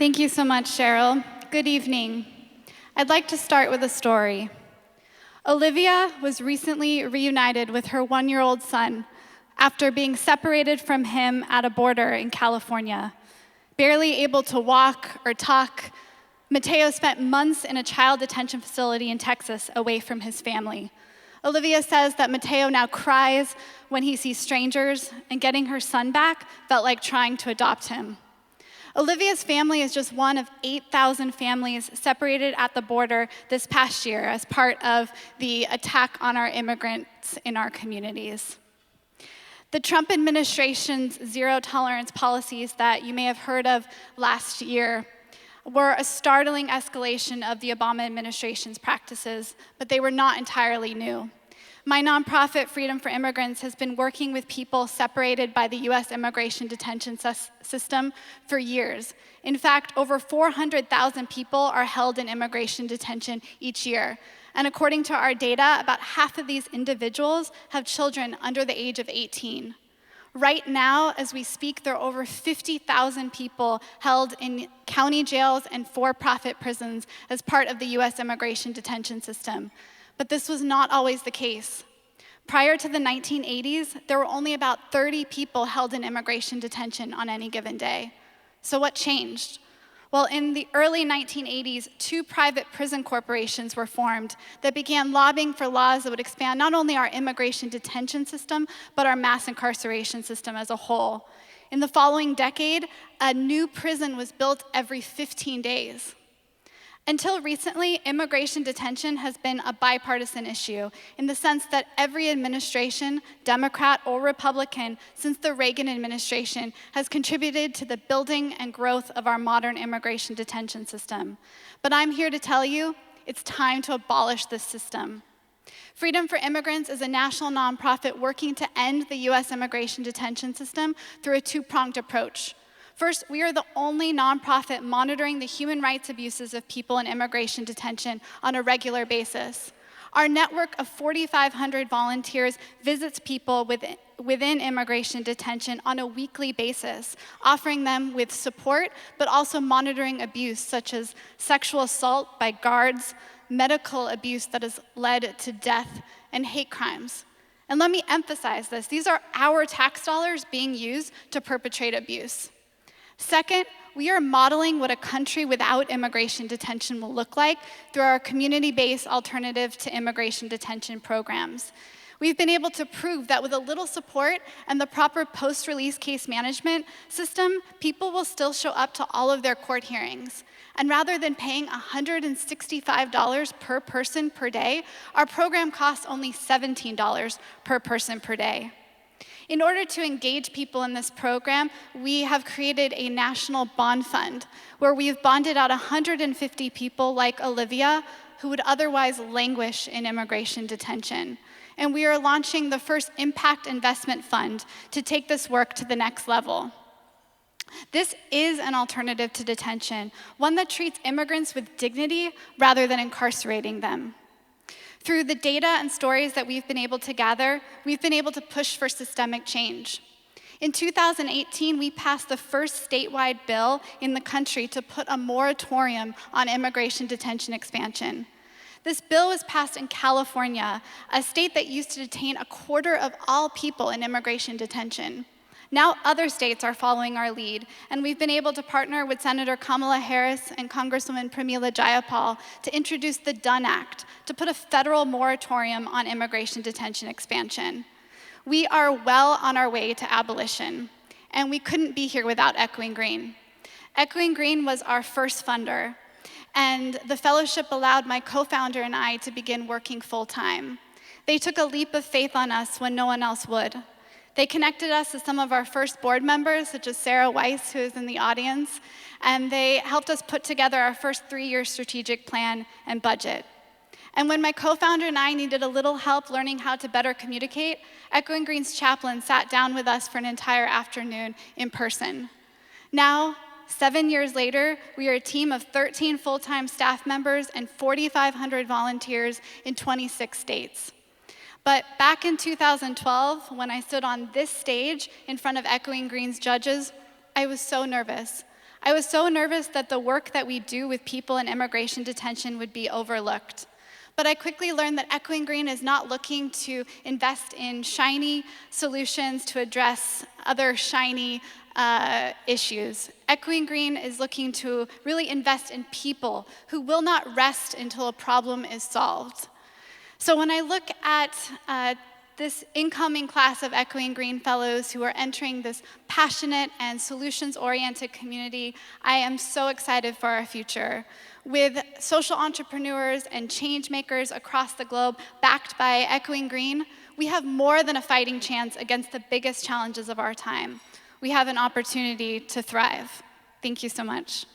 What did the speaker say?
Thank you so much, Cheryl. Good evening. I'd like to start with a story. Olivia was recently reunited with her one-year-old son after being separated from him at a border in California. Barely able to walk or talk, Mateo spent months in a child detention facility in Texas away from his family. Olivia says that Mateo now cries when he sees strangers, and getting her son back felt like trying to adopt him. Olivia's family is just one of 8,000 families separated at the border this past year as part of the attack on our immigrants in our communities. The Trump administration's zero-tolerance policies that you may have heard of last year were a startling escalation of the Obama administration's practices, but they were not entirely new. My nonprofit, Freedom for Immigrants, has been working with people separated by the U.S. immigration detention system for years. In fact, over 400,000 people are held in immigration detention each year. And according to our data, about half of these individuals have children under the age of 18. Right now, as we speak, there are over 50,000 people held in county jails and for-profit prisons as part of the U.S. immigration detention system. But this was not always the case. Prior to the 1980s, there were only about 30 people held in immigration detention on any given day. So what changed? Well, in the early 1980s, two private prison corporations were formed that began lobbying for laws that would expand not only our immigration detention system, but our mass incarceration system as a whole. In the following decade, a new prison was built every 15 days. Until recently, immigration detention has been a bipartisan issue in the sense that every administration, Democrat or Republican, since the Reagan administration has contributed to the building and growth of our modern immigration detention system. But I'm here to tell you, it's time to abolish this system. Freedom for Immigrants is a national nonprofit working to end the U.S. immigration detention system through a two-pronged approach. First, we are the only nonprofit monitoring the human rights abuses of people in immigration detention on a regular basis. Our network of 4,500 volunteers visits people within immigration detention on a weekly basis, offering them with support, but also monitoring abuse such as sexual assault by guards, medical abuse that has led to death, and hate crimes. And let me emphasize this, these are our tax dollars being used to perpetrate abuse. Second, we are modeling what a country without immigration detention will look like through our community-based alternative to immigration detention programs. We've been able to prove that with a little support and the proper post-release case management system, people will still show up to all of their court hearings. And rather than paying $165 per person per day, our program costs only $17 per person per day. In order to engage people in this program, we have created a national bond fund where we've bonded out 150 people like Olivia who would otherwise languish in immigration detention. And we are launching the first impact investment fund to take this work to the next level. This is an alternative to detention, one that treats immigrants with dignity rather than incarcerating them. Through the data and stories that we've been able to gather, we've been able to push for systemic change. In 2018, we passed the first statewide bill in the country to put a moratorium on immigration detention expansion. This bill was passed in California, a state that used to detain a quarter of all people in immigration detention. Now other states are following our lead, and we've been able to partner with Senator Kamala Harris and Congresswoman Pramila Jayapal to introduce the DONE Act to put a federal moratorium on immigration detention expansion. We are well on our way to abolition, and we couldn't be here without Echoing Green. Echoing Green was our first funder, and the fellowship allowed my co-founder and I to begin working full-time. They took a leap of faith on us when no one else would. They connected us with some of our first board members, such as Sarah Weiss, who is in the audience, and they helped us put together our first 3-year strategic plan and budget. And when my co-founder and I needed a little help learning how to better communicate, Echoing Green's chaplain sat down with us for an entire afternoon in person. Now, 7 years later, we are a team of 13 full-time staff members and 4,500 volunteers in 26 states. But back in 2012, when I stood on this stage in front of Echoing Green's judges, I was so nervous. I was so nervous that the work that we do with people in immigration detention would be overlooked. But I quickly learned that Echoing Green is not looking to invest in shiny solutions to address other shiny issues. Echoing Green is looking to really invest in people who will not rest until a problem is solved. So when I look at this incoming class of Echoing Green Fellows who are entering this passionate and solutions-oriented community, I am so excited for our future. With social entrepreneurs and change makers across the globe backed by Echoing Green, we have more than a fighting chance against the biggest challenges of our time. We have an opportunity to thrive. Thank you so much.